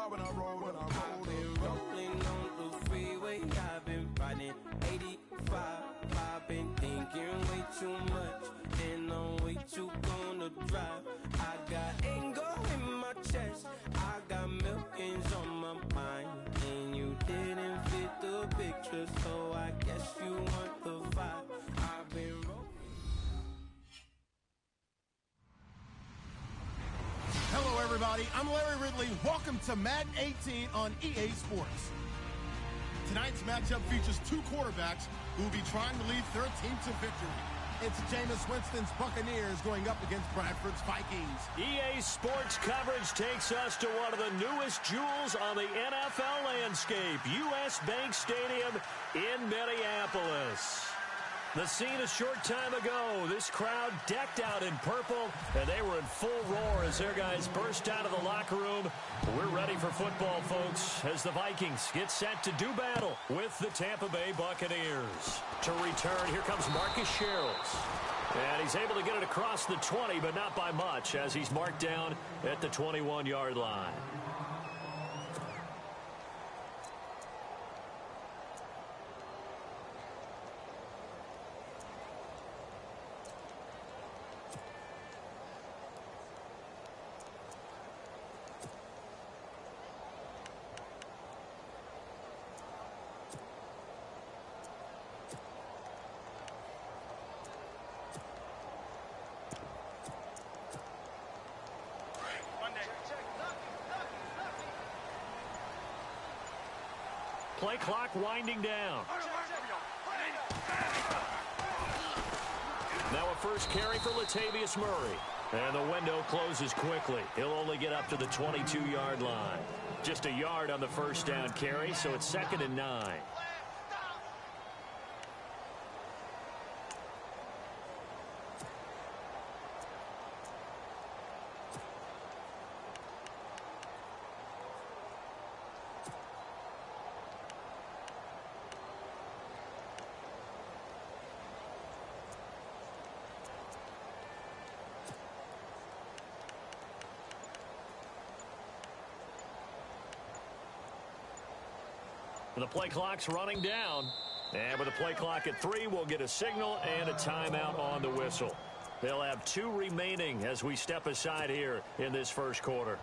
I've been rolling on the freeway, I've been riding 85. I've been thinking way too much, and I'm way too gonna drive. I got anger in my chest, I got millions on my mind, and you didn't fit the picture, so I guess you want the vibe. I've been rolling. Hello, everybody. I'm Larry Ridley. Welcome to Madden 18 on EA Sports. Tonight's matchup features two quarterbacks who will be trying to lead their team to victory. It's Jameis Winston's Buccaneers going up against Bradford's Vikings. EA Sports coverage takes us to one of the newest jewels on the NFL landscape, US Bank Stadium in Minneapolis. The scene a short time ago, this crowd decked out in purple, and they were in full roar as their guys burst out of the locker room. We're ready for football, folks, as the Vikings get set to do battle with the Tampa Bay Buccaneers. To return, here comes Marcus Sherrills. And he's able to get it across the 20, but not by much, as he's marked down at the 21-yard line. Play clock winding down. Now a first carry for Latavius Murray. And the window closes quickly. He'll only get up to the 22-yard line. Just a yard on the first down carry, so it's 2nd and 9. The play clock's running down. And with the play clock at 3, we'll get a signal and a timeout on the whistle. They'll have 2 remaining as we step aside here in this first quarter.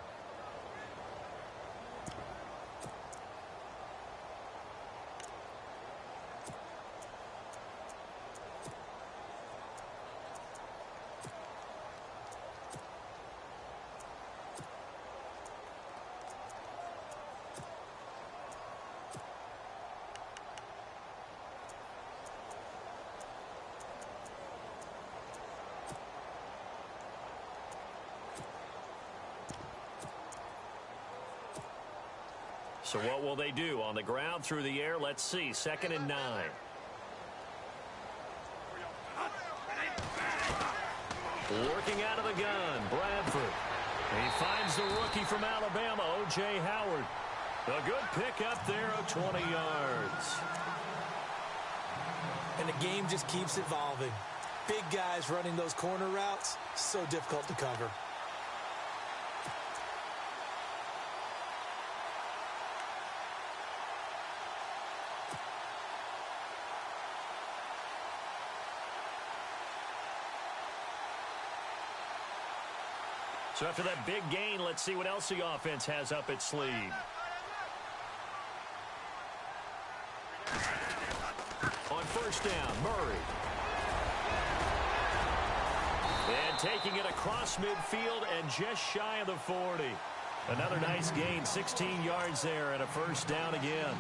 So what will they do? On the ground, through the air? Let's see. 2nd and 9. Working out of the gun, Bradford. He finds the rookie from Alabama, O.J. Howard. A good pickup there of 20 yards. And the game just keeps evolving. Big guys running those corner routes, so difficult to cover. So after that big gain, let's see what else the offense has up its sleeve. On first down, Murray. And taking it across midfield and just shy of the 40. Another nice gain, 16 yards there and a first down again.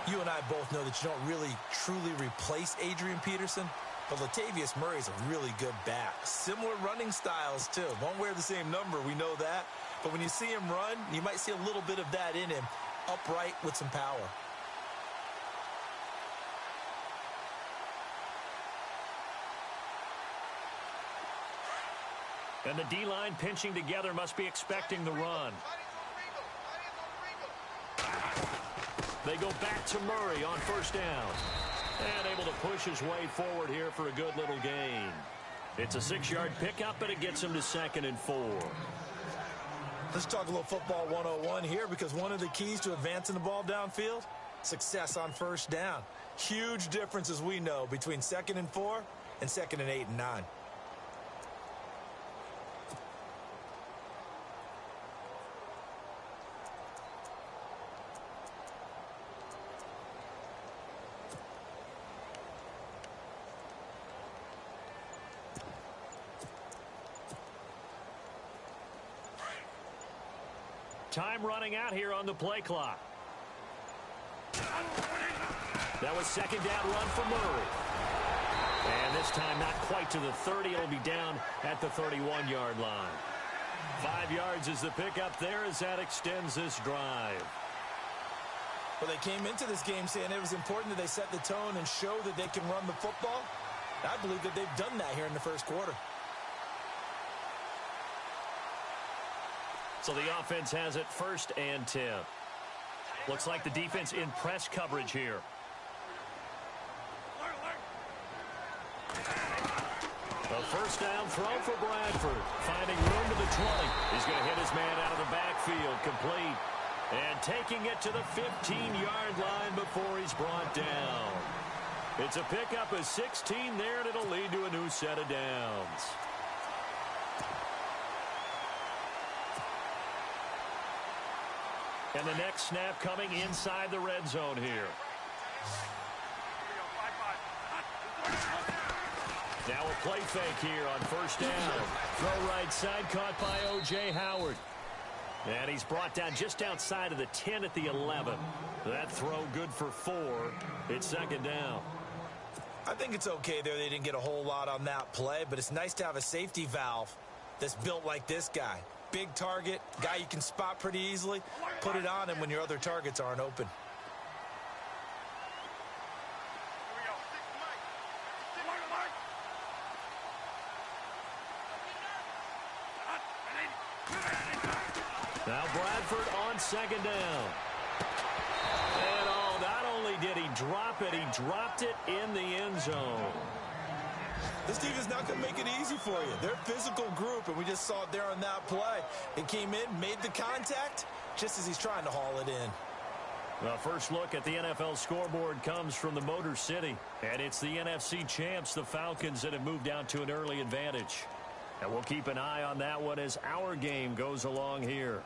You and I both know that you don't really truly replace Adrian Peterson. But Latavius Murray's a really good back. Similar running styles, too. Won't wear the same number, we know that. But when you see him run, you might see a little bit of that in him. Upright with some power. And the D-line pinching together must be expecting the run. They go back to Murray on first down. And able to push his way forward here for a good little gain. It's a 6-yard pickup, but it gets him to 2nd and 4. Let's talk a little football 101 here, because one of the keys to advancing the ball downfield, success on first down. Huge difference, as we know, between 2nd and 4 and 2nd and 8 and 9. Time running out here on the play clock. That was 2nd down run for Murray. And this time not quite to the 30. It'll be down at the 31-yard line. 5 yards is the pickup there as that extends this drive. Well, they came into this game saying it was important that they set the tone and show that they can run the football. I believe that they've done that here in the first quarter. So the offense has it 1st and 10. Looks like the defense in press coverage here. A 1st down throw for Bradford. Finding room to the 20. He's going to hit his man out of the backfield. Complete. And taking it to the 15-yard line before he's brought down. It's a pickup of 16 there, and it'll lead to a new set of downs. And the next snap coming inside the red zone here. Now a play fake here on 1st down. Throw right side, caught by O.J. Howard. And he's brought down just outside of the 10 at the 11. That throw good for 4. It's 2nd down. I think it's okay there. They didn't get a whole lot on that play, but it's nice to have a safety valve that's built like this guy. Big target, guy you can spot pretty easily. Put it on him when your other targets aren't open. Now Bradford on 2nd down. And not only did he drop it, he dropped it in the end zone. This team is not going to make it easy for you. They're a physical group, and we just saw it there on that play. It came in, made the contact, just as he's trying to haul it in. The first look at the NFL scoreboard comes from the Motor City, and it's the NFC champs, the Falcons, that have moved out to an early advantage. And we'll keep an eye on that one as our game goes along here.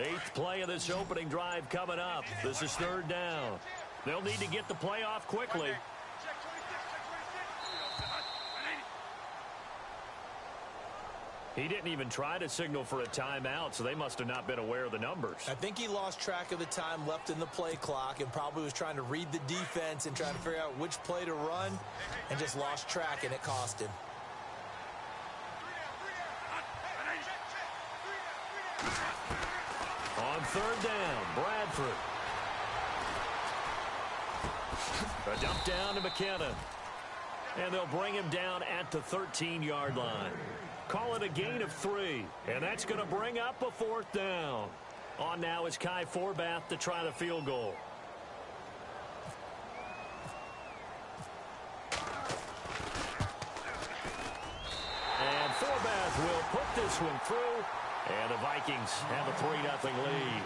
Eighth play of this opening drive coming up. This is 3rd down. They'll need to get the play off quickly. He didn't even try to signal for a timeout, so they must have not been aware of the numbers. I think he lost track of the time left in the play clock and probably was trying to read the defense and trying to figure out which play to run and just lost track, and it cost him. On 3rd down, Bradford. A dump down to McKinnon. And they'll bring him down at the 13-yard line. Call it a gain of 3. And that's going to bring up a 4th down. On now is Kai Forbath to try the field goal. And Forbath will put this one through. And the Vikings have a 3-0 lead.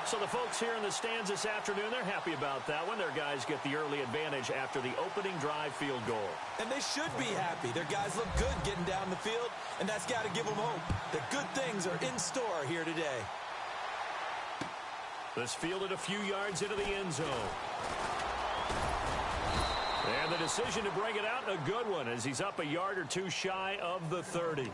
So the folks here in the stands this afternoon, they're happy about that one. Their guys get the early advantage after the opening drive field goal. And they should be happy. Their guys look good getting down the field, and that's got to give them hope that good things are in store here today. This fielded a few yards into the end zone. And the decision to bring it out, a good one, as he's up a yard or two shy of the 30.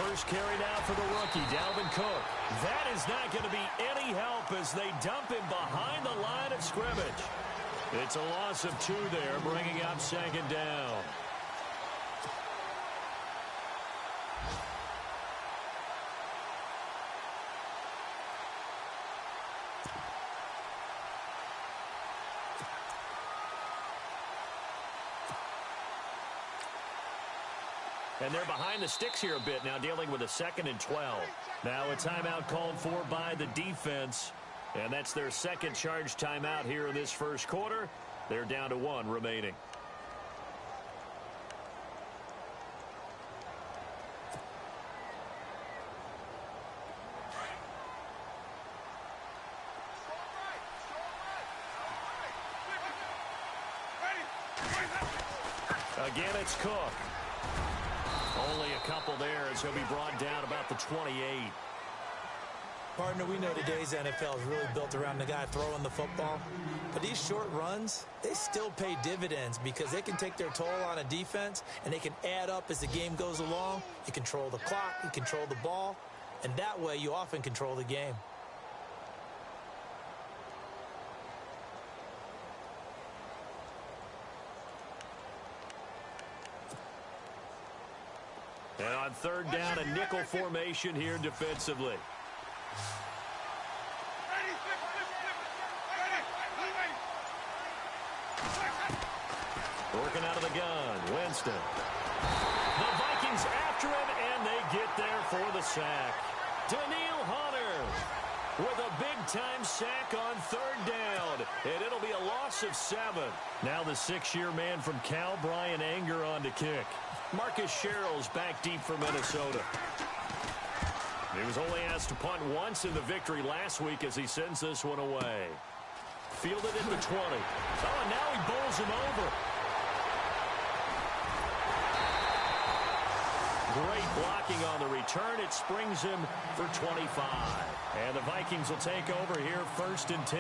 First carry now for the rookie, Dalvin Cook. That is not going to be any help as they dump him behind the line of scrimmage. It's a loss of 2 there, bringing up second down. And they're behind the sticks here a bit now, dealing with a 2nd and 12. Now a timeout called for by the defense. And that's their second charge timeout here in this first quarter. They're down to 1 remaining. Again, it's Cook. Only a couple there as he'll be brought down about the 28. Partner, we know today's NFL is really built around the guy throwing the football. But these short runs, they still pay dividends because they can take their toll on a defense and they can add up as the game goes along. You control the clock, you control the ball, and that way you often control the game. And on third down, a nickel formation here defensively. Working out of the gun, Winston. The Vikings after him, and they get there for the sack. Daniil Hunter with a big-time sack on third down, and it'll be a loss of 7. Now the 6-year man from Cal, Brian Anger, on to kick. Marcus Sherrill's back deep for Minnesota. He was only asked to punt once in the victory last week as he sends this one away. Fielded at the 20. Oh, and now he bowls him over. Great blocking on the return. It springs him for 25. And the Vikings will take over here 1st and 10.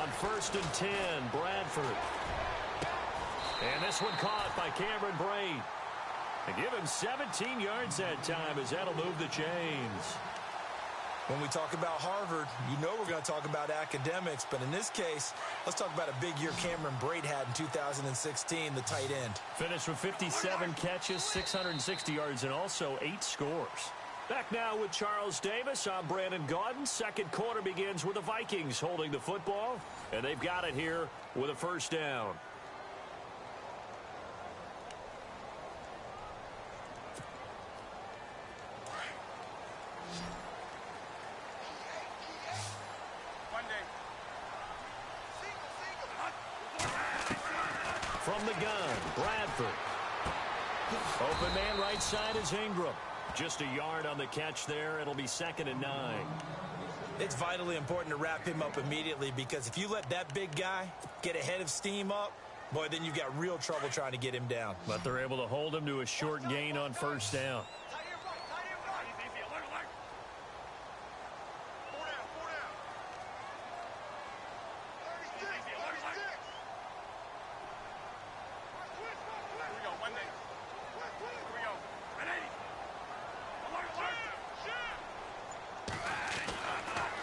On 1st and 10, Bradford. And this one caught by Cameron Braid. And give him 17 yards that time as that'll move the chains. When we talk about Harvard, you know we're going to talk about academics, but in this case, let's talk about a big year Cameron Braid had in 2016, the tight end. Finished with 57 catches, 660 yards, and also 8 scores. Back now with Charles Davis. I'm Brandon Gaudin. Second quarter begins with the Vikings holding the football, and they've got it here with a first down. From the gun, Bradford. Open man right side is Ingram. Just a yard on the catch there. It'll be 2nd and 9. It's vitally important to wrap him up immediately because if you let that big guy get ahead of steam up, boy, then you've got real trouble trying to get him down. But they're able to hold him to a short gain on first down.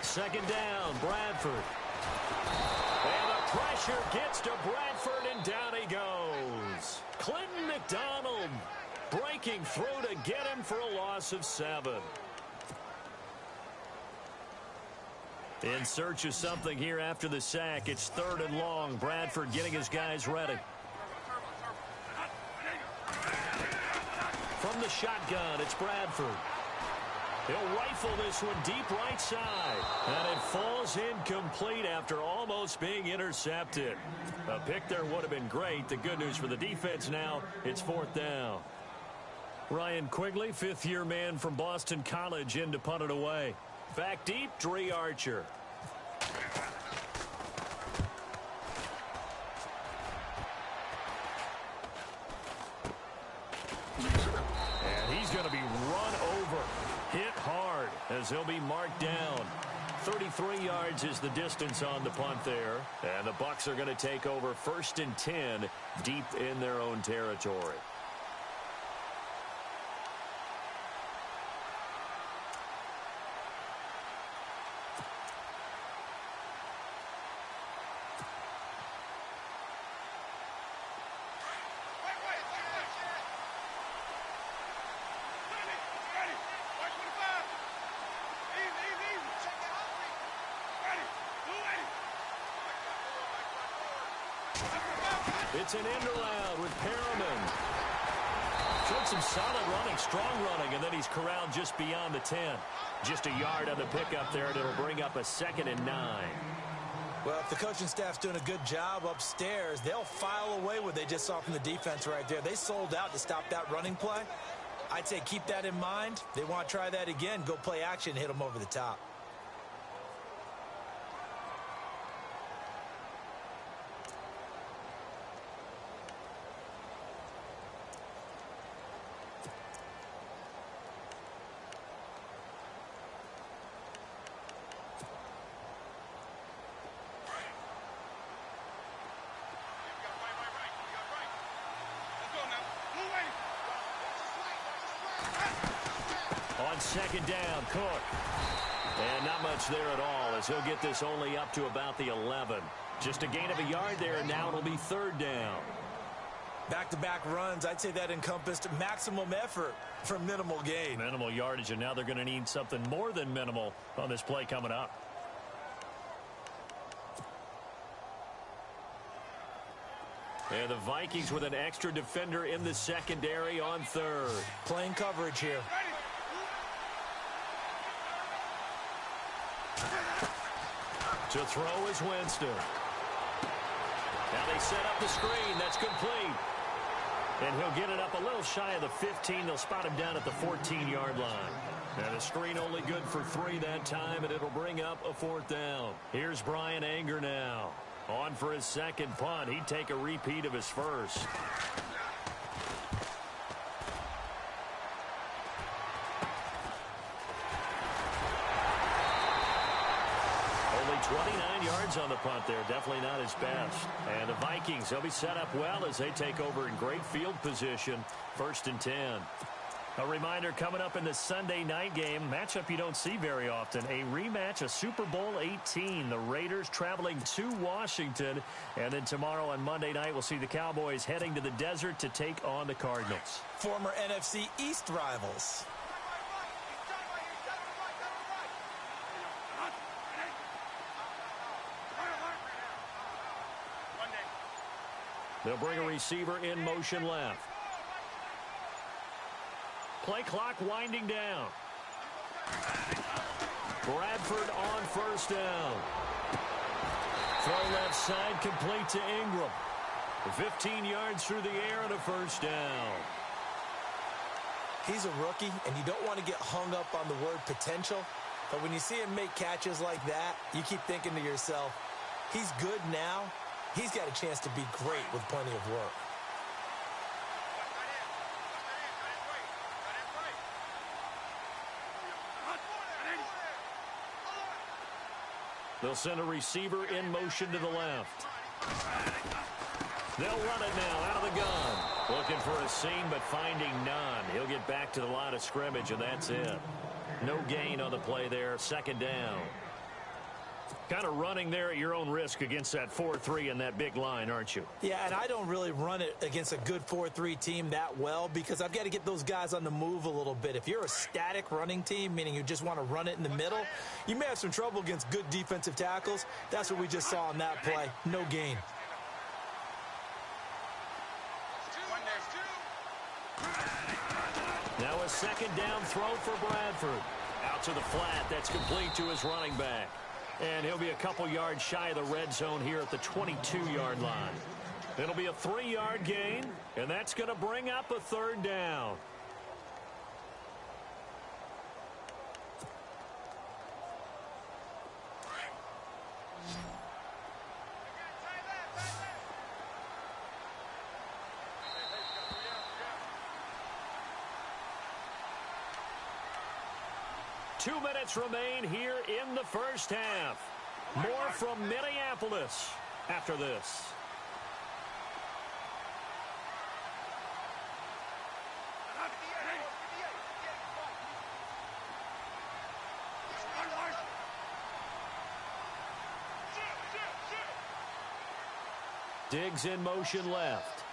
Second down, Bradford. And the pressure gets to Bradford, and down he goes. Clinton McDonald breaking through to get him for a loss of 7. In search of something here after the sack. It's 3rd and long. Bradford getting his guys ready. From the shotgun, it's Bradford. He'll rifle this one deep right side. And it falls incomplete after almost being intercepted. A pick there would have been great. The good news for the defense now, it's 4th down. Ryan Quigley, 5th-year man from Boston College, in to punt it away. Back deep, Dree Archer. going to be run over, hit hard as he'll be marked down. 33 yards is the distance on the punt there. And the Bucs are going to take over 1st and 10 deep in their own territory. It's an end around with Perriman. Showed some solid running, strong running, and then he's corralled just beyond the 10. Just a yard on the pickup there, and it'll bring up a 2nd and 9. Well, if the coaching staff's doing a good job upstairs, they'll file away what they just saw from the defense right there. They sold out to stop that running play. I'd say keep that in mind. They want to try that again, go play action, hit them over the top. On 2nd down, Cook. And not much there at all as he'll get this only up to about the 11. Just a gain of a yard there, and now it'll be 3rd down. Back-to-back runs, I'd say that encompassed maximum effort for minimal gain. Minimal yardage, and now they're going to need something more than minimal on this play coming up. And the Vikings with an extra defender in the secondary on 3rd. Playing coverage here. To throw is Winston. Now they set up the screen. That's complete. And he'll get it up a little shy of the 15. They'll spot him down at the 14-yard line. And the screen only good for 3 that time, and it'll bring up a 4th down. Here's Brian Anger now. On for his 2nd punt. He'd take a repeat of his first. Only 29 yards on the punt there. Definitely not his best. And the Vikings, they'll be set up well as they take over in great field position. 1st and 10. A reminder coming up in the Sunday night game, matchup you don't see very often, a rematch of Super Bowl 18. The Raiders traveling to Washington. And then tomorrow on Monday night, we'll see the Cowboys heading to the desert to take on the Cardinals. Former NFC East rivals. They'll bring a receiver in motion left. Play clock winding down. Bradford on 1st down. Throw left side complete to Ingram. 15 yards through the air and a 1st down. He's a rookie, and you don't want to get hung up on the word potential. But when you see him make catches like that, you keep thinking to yourself, he's good now. He's got a chance to be great with plenty of work. They'll send a receiver in motion to the left. They'll run it now out of the gun. Looking for a seam, but finding none. He'll get back to the line of scrimmage, and that's it. No gain on the play there. 2nd down. Kind of running there at your own risk against that 4-3 and that big line, aren't you? Yeah, and I don't really run it against a good 4-3 team that well because I've got to get those guys on the move a little bit. If you're a static running team, meaning you just want to run it in the middle, you may have some trouble against good defensive tackles. That's what we just saw on that play. No gain. Now a 2nd down throw for Bradford. Out to the flat. That's complete to his running back. And he'll be a couple yards shy of the red zone here at the 22-yard line. It'll be a 3-yard gain, and that's going to bring up a 3rd down. 2 minutes remain here in the first half. More from Minneapolis after this. Diggs in motion left.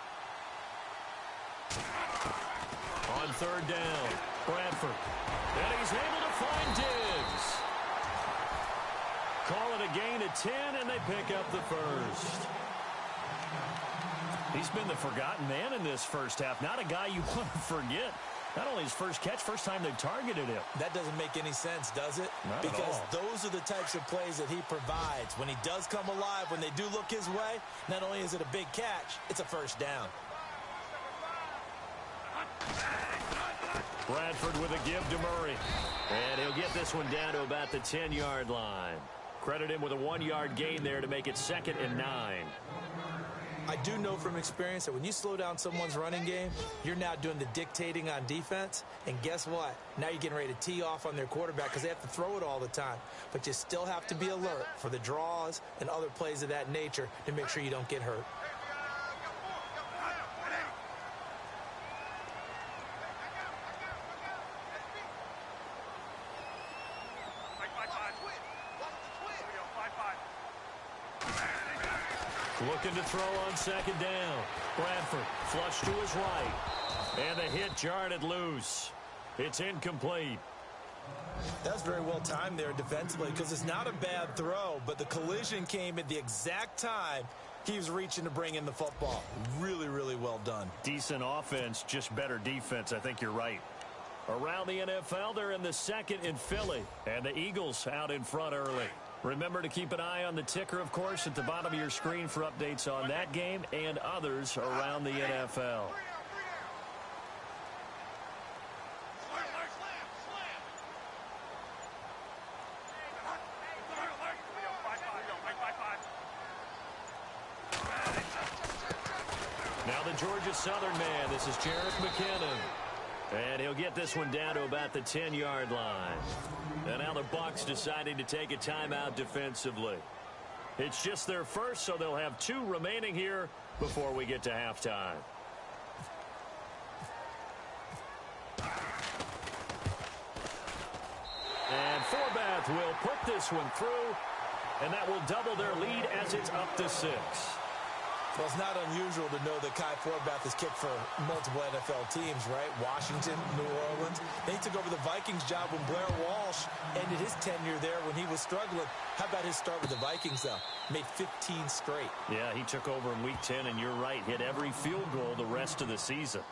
On third down, Bradford. And he's able to find Diggs. Call it a gain of 10, and they pick up the first. He's been the forgotten man in this first half. Not a guy you want to forget. Not only his first catch, first time they targeted him. That doesn't make any sense, does it? Not because at all. Those are the types of plays that he provides. When he does come alive, when they do look his way, not only is it a big catch, it's a first down. Bradford with a give to Murray. And he'll get this one down to about the 10-yard line. Credit him with a 1-yard gain there to make it 2nd and 9. I do know from experience that when you slow down someone's running game, you're now doing the dictating on defense. And guess what? Now you're getting ready to tee off on their quarterback because they have to throw it all the time. But you still have to be alert for the draws and other plays of that nature to make sure you don't get hurt. Looking to throw on 2nd down. Bradford flush to his right. And the hit jarred loose. It's incomplete. That's very well timed there defensively because it's not a bad throw, but the collision came at the exact time he was reaching to bring in the football. Really, really well done. Decent offense, just better defense. I think you're right. Around the NFL, they're in the 2nd in Philly. And the Eagles out in front early. Remember to keep an eye on the ticker, of course, at the bottom of your screen for updates on that game and others around the NFL. Now the Georgia Southern man, this is Jarek McKinnon. And he'll get this one down to about the 10-yard line. And now the Bucs deciding to take a timeout defensively. It's just their first, so they'll have 2 remaining here before we get to halftime. And Forbath will put this one through, and that will double their lead as it's up to 6. Well, it's not unusual to know that Kai Forbath has kicked for multiple NFL teams, right? Washington, New Orleans. Then he took over the Vikings job when Blair Walsh ended his tenure there when he was struggling. How about his start with the Vikings, though? Made 15 straight. Yeah, he took over in Week 10, and you're right, hit every field goal the rest of the season.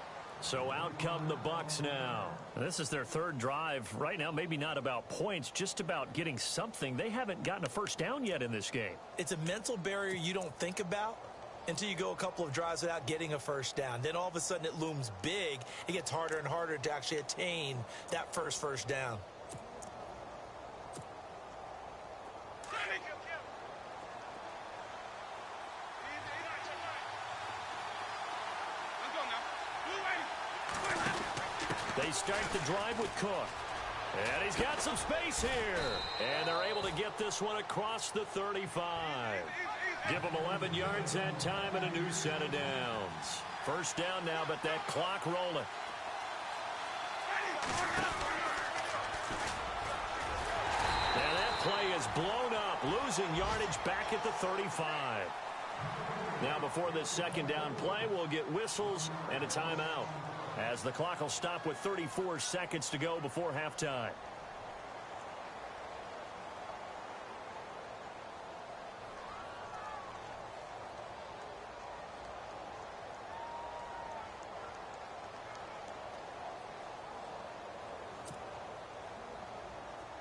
So out come the Bucs now. This is their 3rd drive. Right now, maybe not about points, just about getting something. They haven't gotten a first down yet in this game. It's a mental barrier you don't think about until you go a couple of drives without getting a first down. Then all of a sudden it looms big. It gets harder and harder to actually attain that first down. They start the drive with Cook. And he's got some space here. And they're able to get this one across the 35. Give them 11 yards that time and a new set of downs. First down now, but that clock rolling. And that play is blown up, losing yardage back at the 35. Now before this 2nd down play, we'll get whistles and a timeout, as the clock will stop with 34 seconds to go before halftime.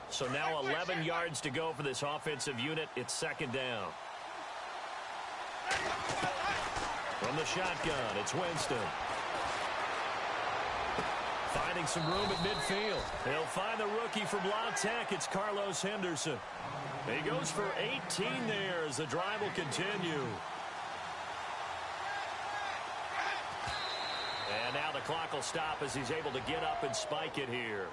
So now 11 yards to go for this offensive unit. It's 2nd down. From the shotgun, it's Winston. Finding some room at midfield. He'll find the rookie from La Tech. It's Carlos Henderson. He goes for 18 there as the drive will continue. And now the clock will stop as he's able to get up and spike it here.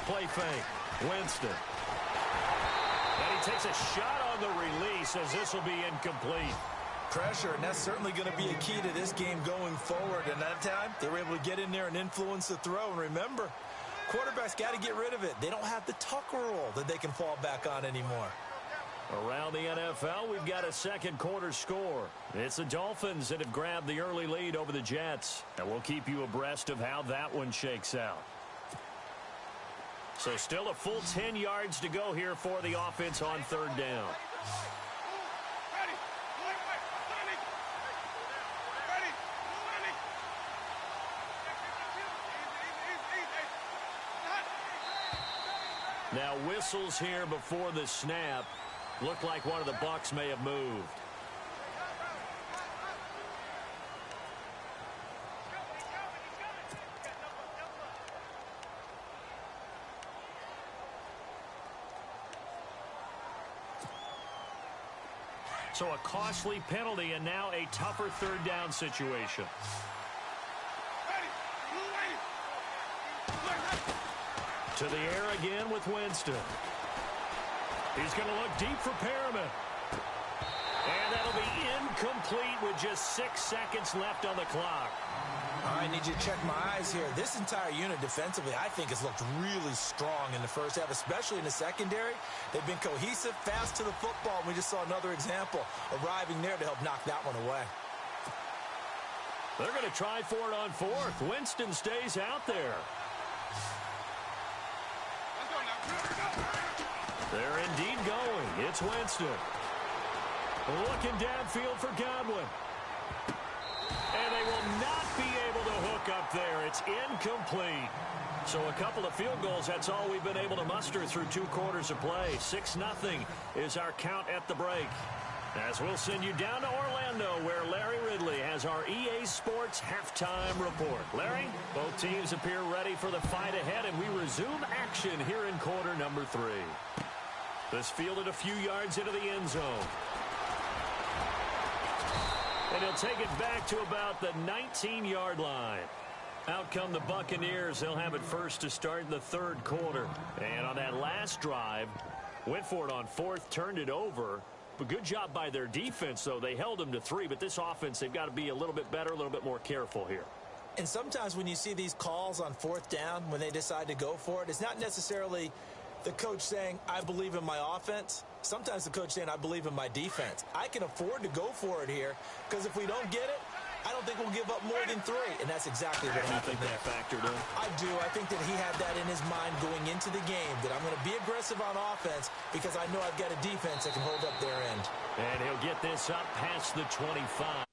play fake. Winston. And he takes a shot on the release as this will be incomplete. Pressure, and that's certainly going to be a key to this game going forward. And that time, they were able to get in there and influence the throw. And remember, quarterbacks got to get rid of it. They don't have the Tucker rule that they can fall back on anymore. Around the NFL, we've got a second quarter score. It's the Dolphins that have grabbed the early lead over the Jets. And we'll keep you abreast of how that one shakes out. So still a full 10 yards to go here for the offense on third down. Now whistles here before the snap. Looked like one of the Bucs may have moved. So a costly penalty and now a tougher third down situation. To the air again with Winston. He's going to look deep for Perriman. And that'll be incomplete with just 6 seconds left on the clock. I need you to check my eyes here. This entire unit defensively, I think, has looked really strong in the first half, especially in the secondary. They've been cohesive, fast to the football, and we just saw another example arriving there to help knock that one away. They're going to try for it on fourth. Winston stays out there. They're indeed going. It's Winston. Looking downfield for Godwin. And they will not be able to hook up there. It's incomplete. So a couple of field goals, that's all we've been able to muster through 2 quarters of play. 6-0 is our count at the break. As we'll send you down to Orlando, where Larry Ridley has our EA Sports halftime report. Larry, both teams appear ready for the fight ahead, and we resume action here in quarter number 3. This fielded a few yards into the end zone. And he'll take it back to about the 19-yard line. Out come the Buccaneers. They'll have it first to start in the third quarter. And on that last drive, went for it on fourth, turned it over. But good job by their defense, though. They held them to 3. But this offense, they've got to be a little bit better, a little bit more careful here. And sometimes when you see these calls on fourth down, when they decide to go for it, it's not necessarily the coach saying, I believe in my offense. Sometimes the coach saying, I believe in my defense. I can afford to go for it here, because if we don't get it, I don't think we'll give up more than 3. And that's exactly what happened there. I think that factored in. I do. I think that he had that in his mind going into the game, that I'm going to be aggressive on offense because I know I've got a defense that can hold up their end. And he'll get this up past the 25.